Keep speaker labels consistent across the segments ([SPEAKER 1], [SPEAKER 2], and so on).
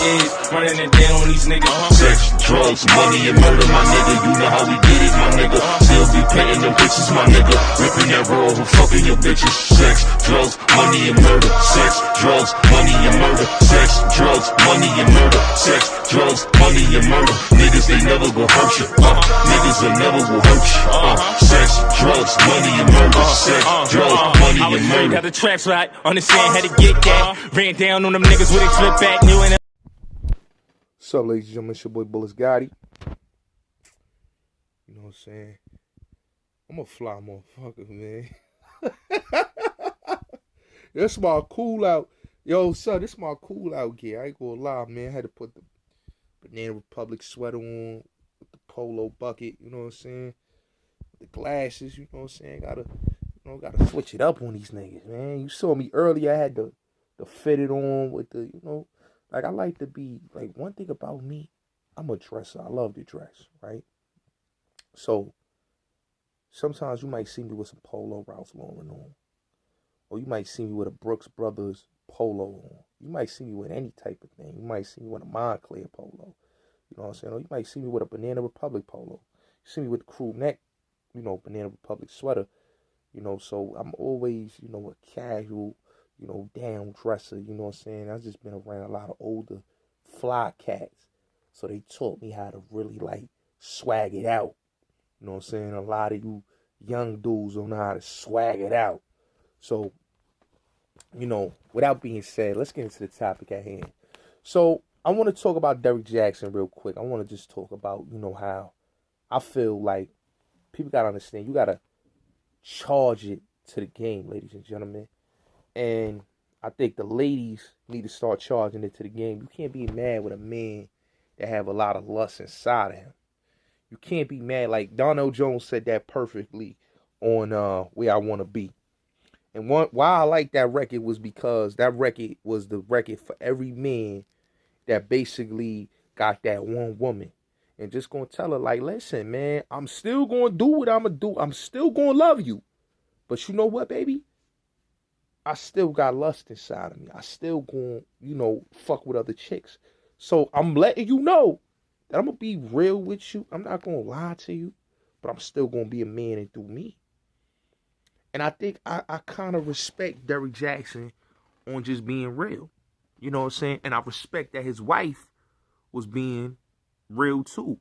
[SPEAKER 1] is, running it down on these niggas.
[SPEAKER 2] Sex, drugs, money, and murder, my nigga. You know how we get it, my nigga. Still be paying them bitches, my nigga. Ripping that roll, fucking your bitches. Sex, drugs, money, and murder. Sex, drugs, money, and murder. Sex, drugs, money, and murder. Sex, drugs, money, and murder. Niggas, they never will hurt you. Niggas, they never will hurt you. Sex, drugs, money, and murder. Sex, drugs, money, and murder.
[SPEAKER 1] Got the tracks right, understand how to get that. Ran down on them niggas with a flip back, new and
[SPEAKER 3] What's up, ladies and gentlemen? It's your boy Bulletz Gotti. You know what I'm saying? I'm a fly motherfucker, man. That's my cool out. Yo, son, this is my cool out gear. I ain't gonna lie, man. I had to put the Banana Republic sweater on with the polo bucket, you know what I'm saying? The glasses, you know what I'm saying? Gotta switch it up on these niggas, man. You saw me earlier, I had to fit it on with the, you know, like I like to be, like one thing about me, I'm a dresser. I love to dress, right? So sometimes you might see me with some Polo Ralph Lauren on. Or you might see me with a Brooks Brothers polo on. You might see me with any type of thing. You might see me with a Montclair polo. You know what I'm saying? Or you might see me with a Banana Republic polo. You see me with the crew neck, you know, Banana Republic sweater. You know, so I'm always, you know, a casual, you know, down dresser. You know what I'm saying? I've just been around a lot of older fly cats. So they taught me how to really, like, swag it out. You know what I'm saying? A lot of you young dudes don't know how to swag it out. So, you know, without being said, let's get into the topic at hand. So, I want to talk about Derrick Jaxn real quick. I want to just talk about, you know, how I feel like people got to understand. You got to charge it to the game, ladies and gentlemen. And I think the ladies need to start charging it to the game. You can't be mad with a man that have a lot of lust inside of him. You can't be mad. Like Darnell Jones said that perfectly on Where I Want to Be. And why I like that record was because that record was the record for every man that basically got that one woman. And just going to tell her, like, listen, man, I'm still going to do what I'm going to do. I'm still going to love you. But you know what, baby? I still got lust inside of me. I still going to, you know, fuck with other chicks. So I'm letting you know that I'm going to be real with you. I'm not going to lie to you. But I'm still going to be a man and do me. And I think I kind of respect Derrick Jaxn on just being real. You know what I'm saying? And I respect that his wife was being real too.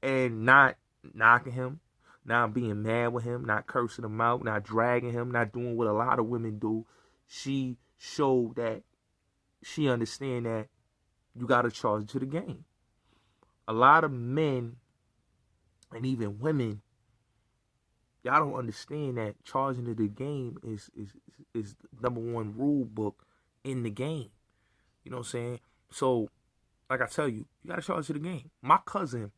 [SPEAKER 3] And not knocking him, not being mad with him, not cursing him out, not dragging him, not doing what a lot of women do. She showed that she understand that you got to charge it to the game. A lot of men and even women, y'all don't understand that charging to the game is the number one rule book in the game. You know what I'm saying? So, like I tell you, you got to charge to the game. My cousin,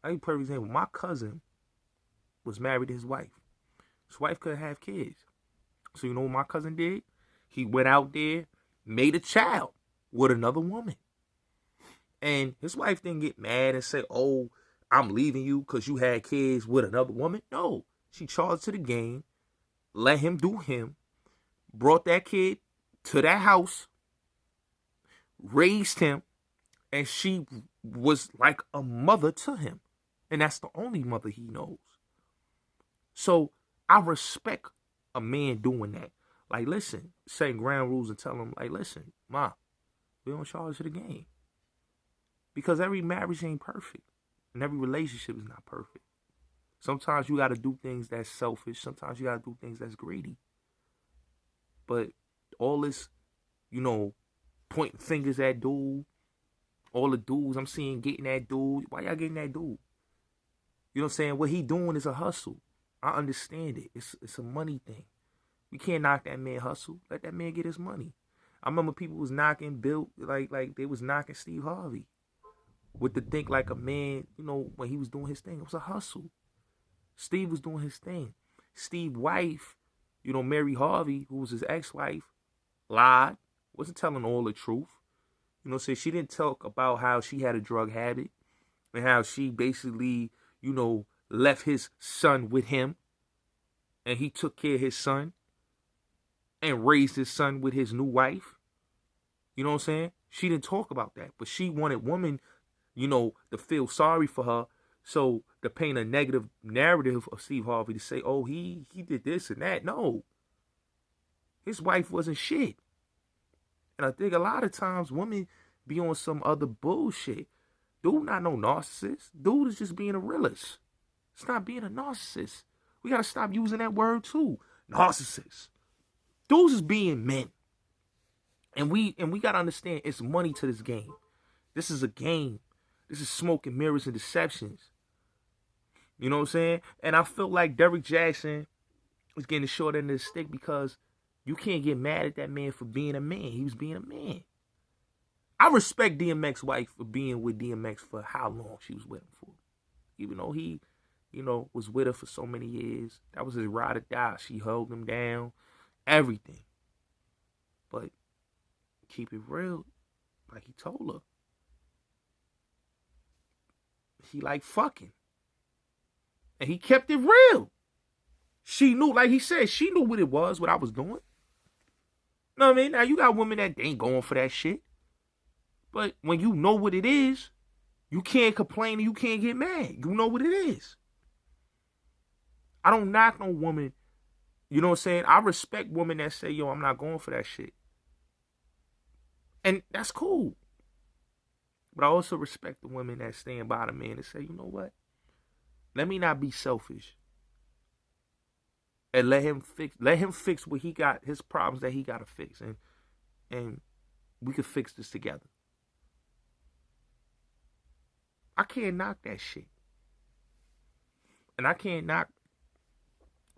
[SPEAKER 3] I give you a perfect example. My cousin was married to his wife. His wife couldn't have kids. So you know what my cousin did? He went out there, made a child with another woman. And his wife didn't get mad and say, oh, I'm leaving you because you had kids with another woman. No. She charged to the game, let him do him, brought that kid to that house, raised him, and she was like a mother to him. And that's the only mother he knows. So I respect a man doing that. Like, listen, setting ground rules and tell him, like, listen, Ma, we don't charge to the game. Because every marriage ain't perfect. And every relationship is not perfect. Sometimes you got to do things that's selfish. Sometimes you got to do things that's greedy. But all this, you know, pointing fingers at dude, all the dudes I'm seeing getting that dude. Why y'all getting that dude? You know what I'm saying? What he doing is a hustle. I understand it. It's a money thing. We can't knock that man hustle. Let that man get his money. I remember people was knocking Bill, like they was knocking Steve Harvey. With the think like a man, you know, when he was doing his thing, it was a hustle. Steve was doing his thing. Steve's wife, you know, Mary Harvey, who was his ex-wife, lied, wasn't telling all the truth. You know, so she didn't talk about how she had a drug habit and how she basically, you know, left his son with him and he took care of his son and raised his son with his new wife. You know what I'm saying? She didn't talk about that, but she wanted women, you know, to feel sorry for her. So to paint a negative narrative of Steve Harvey, to say, oh, he did this and that. No, his wife wasn't shit. And I think a lot of times women be on some other bullshit. Dude not no narcissist. Dude is just being a realist. It's not being a narcissist. We gotta stop using that word too. Narcissist. Dudes is being men. And we gotta understand it's money to this game. This is a game. This is smoke and mirrors and deceptions. You know what I'm saying? And I feel like Derrick Jaxn was getting the short end of the stick because you can't get mad at that man for being a man. He was being a man. I respect DMX's wife for being with DMX for how long she was with him for. Even though he, you know, was with her for so many years. That was his ride or die. She held him down. Everything. But keep it real, like he told her. He like fucking. And he kept it real. She knew, like he said, she knew what it was, what I was doing. You know what I mean? Now, you got women that ain't going for that shit. But when you know what it is, you can't complain and you can't get mad. You know what it is. I don't knock no woman. You know what I'm saying? I respect women that say, yo, I'm not going for that shit. And that's cool. But I also respect the women that stand by the man and say, you know what? Let me not be selfish. And let him fix what he got, his problems that he got to fix. And we could fix this together. I can't knock that shit. And I can't knock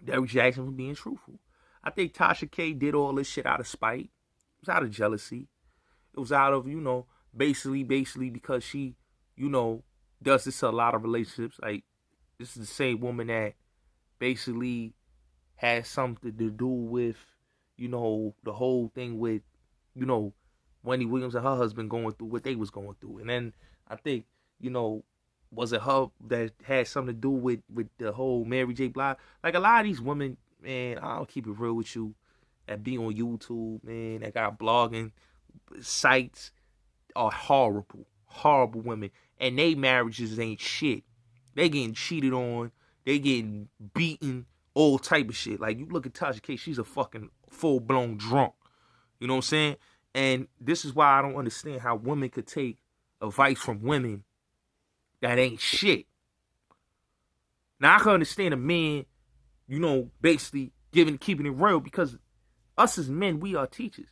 [SPEAKER 3] Derrick Jaxn for being truthful. I think Tasha K did all this shit out of spite. It was out of jealousy. It was out of, you know, basically because she, you know, does this to a lot of relationships. Like, this is the same woman that basically has something to do with, you know, the whole thing with, you know, Wendy Williams and her husband going through what they was going through. And then I think, you know, was it her that had something to do with the whole Mary J. Blige? Like, a lot of these women, man, I'll keep it real with you, that be on YouTube, man, that got blogging sites, are horrible women. And they marriages ain't shit. They getting cheated on. They getting beaten. All type of shit. Like, you look at Tasha K, she's a fucking full-blown drunk. You know what I'm saying? And this is why I don't understand how women could take advice from women that ain't shit. Now, I can understand a man, you know, basically keeping it real, because us as men, we are teachers.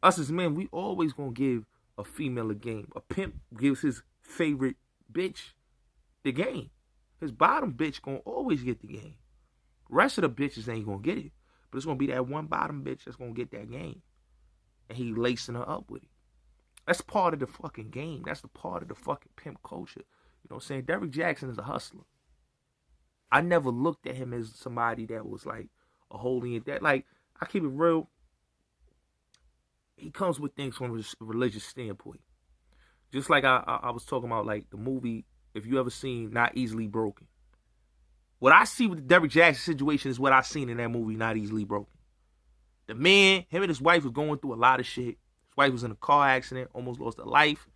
[SPEAKER 3] Us as men, we always gonna give a female a game. A pimp gives his favorite bitch the game. His bottom bitch gonna always get the game. Rest of the bitches ain't gonna get it. But it's gonna be that one bottom bitch that's gonna get that game. And he lacing her up with it. That's part of the fucking game. That's the part of the fucking pimp culture. You know what I'm saying? Derrick Jaxn is a hustler. I never looked at him as somebody that was like a holy and that. Like, I keep it real. He comes with things from a religious standpoint. Just like I was talking about, like, the movie, if you ever seen Not Easily Broken. What I see with the Derrick Jaxn situation is what I seen in that movie, Not Easily Broken. The man, him and his wife was going through a lot of shit. His wife was in a car accident, almost lost her life.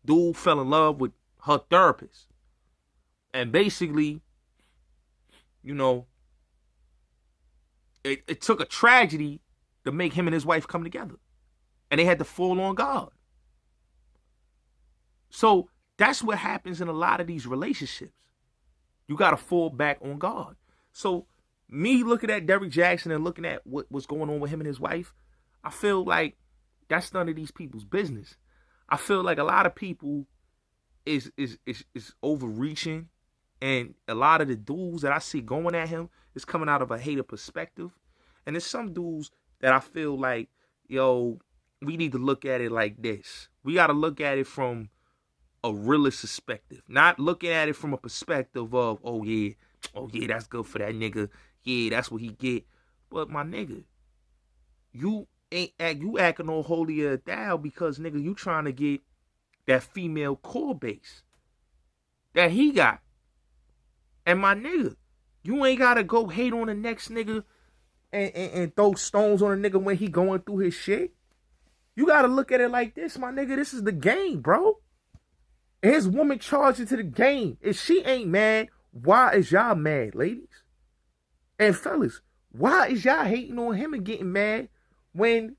[SPEAKER 3] Dude fell in love with her therapist. And basically, you know, it took a tragedy to make him and his wife come together. And they had to fall on God. So that's what happens in a lot of these relationships. You got to fall back on God. So me looking at Derrick Jaxn and looking at what's going on with him and his wife, I feel like that's none of these people's business. I feel like a lot of people is overreaching, and a lot of the dudes that I see going at him is coming out of a hater perspective. And there's some dudes that I feel like, yo, we need to look at it like this. We got to look at it from a realist perspective, not looking at it from a perspective of, oh yeah, that's good for that nigga. Yeah, that's what he get. But my nigga, you acting all holier thou because, nigga, you trying to get that female core base that he got. And my nigga, you ain't gotta go hate on the next nigga and throw stones on a nigga when he going through his shit. You got to look at it like this, my nigga. This is the game, bro. And his woman charged into the game. If she ain't mad, why is y'all mad, ladies? And fellas, why is y'all hating on him and getting mad when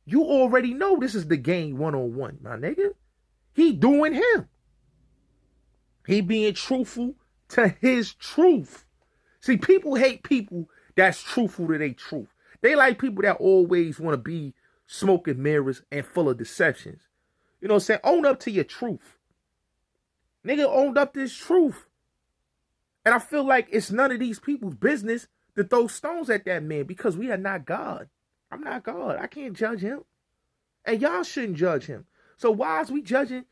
[SPEAKER 3] you already know this is the game one-on-one, my nigga? He doing him. He being truthful to his truth. See, people hate people that's truthful to their truth. They like people that always want to be smoke and mirrors and full of deceptions. You know what I'm saying? Own up to your truth. Nigga owned up to his truth. And I feel like it's none of these people's business to throw stones at that man because we are not God. I'm not God. I can't judge him. And y'all shouldn't judge him. So why is we judging,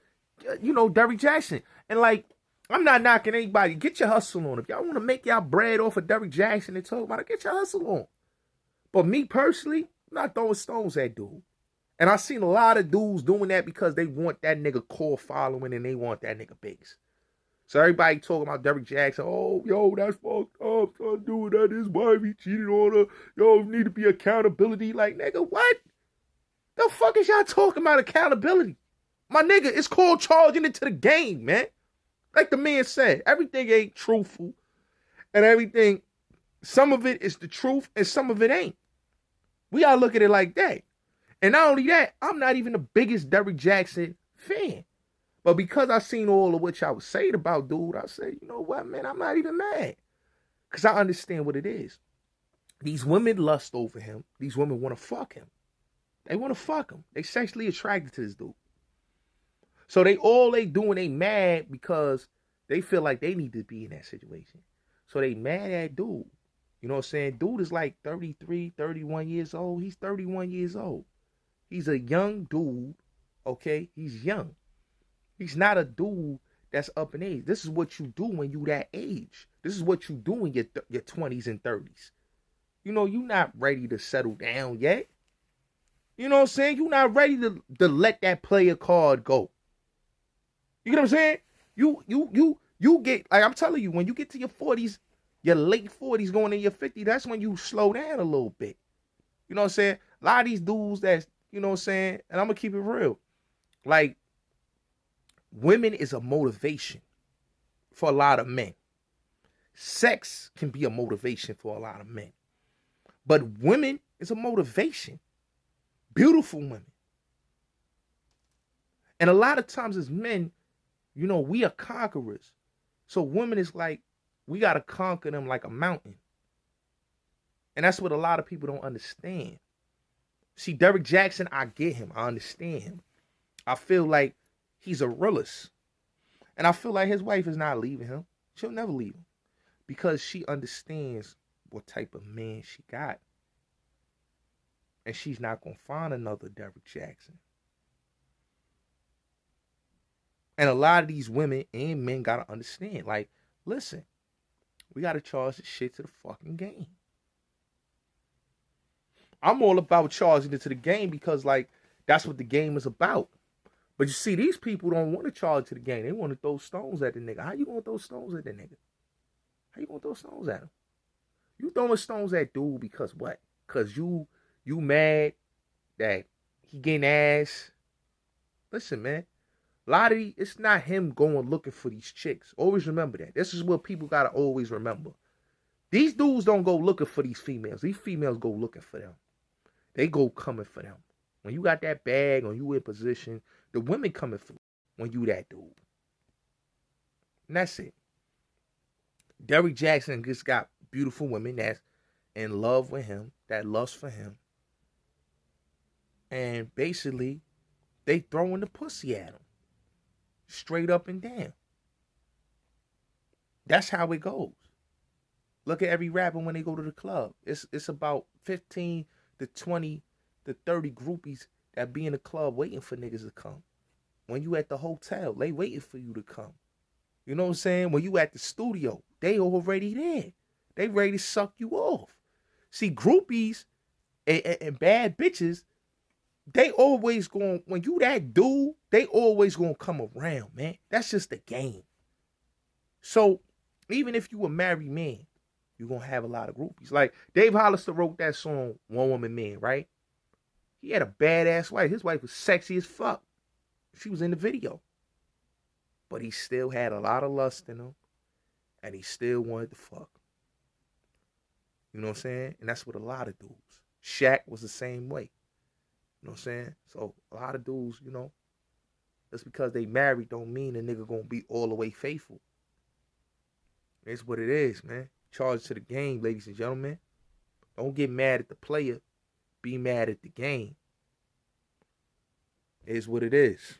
[SPEAKER 3] Derrick Jaxn? And like, I'm not knocking anybody. Get your hustle on. If y'all want to make y'all bread off of Derrick Jaxn and talk about it, get your hustle on. But me personally, I'm not throwing stones at dude. And I've seen a lot of dudes doing that because they want that nigga core following and they want that nigga base. So everybody talking about Derrick Jaxn, oh, yo, that's fucked up, son, doing that, his wife, he cheated on her, yo, need to be accountability. Like, nigga, what? The fuck is y'all talking about accountability? My nigga, it's called charging into the game, man. Like the man said, everything ain't truthful. And everything, some of it is the truth and some of it ain't. We gotta look at it like that. And not only that, I'm not even the biggest Derrick Jaxn fan. But because I seen all of what y'all was saying about dude, I say, you know what, man, I'm not even mad. Because I understand what it is. These women lust over him. These women want to fuck him. They want to fuck him. They sexually attracted to this dude. So they doing, they mad because they feel like they need to be in that situation. So they mad at dude. You know what I'm saying? Dude is like 33, 31 years old. He's 31 years old. He's a young dude, okay? He's young. He's not a dude that's up in age. This is what you do when you that age. This is what you do in your 20s and 30s. You know, you're not ready to settle down yet. You know what I'm saying? You're not ready to let that player card go. You know what I'm saying? You get, like I'm telling you, when you get to your 40s, your late 40s going in your 50s, that's when you slow down a little bit. You know what I'm saying? A lot of these dudes that's, you know what I'm saying? And I'm going to keep it real. Like, women is a motivation for a lot of men. Sex can be a motivation for a lot of men. But women is a motivation. Beautiful women. And a lot of times as men, you know, we are conquerors. So women is like, we got to conquer them like a mountain. And that's what a lot of people don't understand. See, Derrick Jaxn, I get him. I understand him. I feel like he's a realist. And I feel like his wife is not leaving him. She'll never leave him. Because she understands what type of man she got. And she's not going to find another Derrick Jaxn. And a lot of these women and men got to understand. Like, listen, we got to charge this shit to the fucking game. I'm all about charging it to the game because, like, that's what the game is about. But you see, these people don't want to charge to the game. They want to throw stones at the nigga. How you going to throw stones at the nigga? How you going to throw stones at him? You throwing stones at dude because what? Because you mad that he getting ass. Listen, man. A lot of these, it's not him going looking for these chicks. Always remember that. This is what people got to always remember. These dudes don't go looking for these females. These females go looking for them. They go coming for them. When you got that bag or you in position, the women coming for you when you that dude. And that's it. Derrick Jaxn just got beautiful women that's in love with him, that lust for him. And basically, they throwing the pussy at him. Straight up and down. That's how it goes. Look at every rapper when they go to the club. It's about 15 to 20 to 30 groupies that be in the club waiting for niggas to come. When you at the hotel, they waiting for you to come. You know what I'm saying? When you at the studio, they already there. They ready to suck you off. See, groupies and bad bitches, they always going, when you that dude, they always going to come around, man. That's just the game. So, even if you a married man, you're going to have a lot of groupies. Like, Dave Hollister wrote that song, One Woman Man, right? He had a badass wife. His wife was sexy as fuck. She was in the video. But he still had a lot of lust in him. And he still wanted to fuck. You know what I'm saying? And that's what a lot of dudes. Shaq was the same way. You know what I'm saying? So a lot of dudes, you know, just because they married don't mean a nigga gonna be all the way faithful. It's what it is, man. Charge to the game, ladies and gentlemen. Don't get mad at the player. Be mad at the game. It is what it is.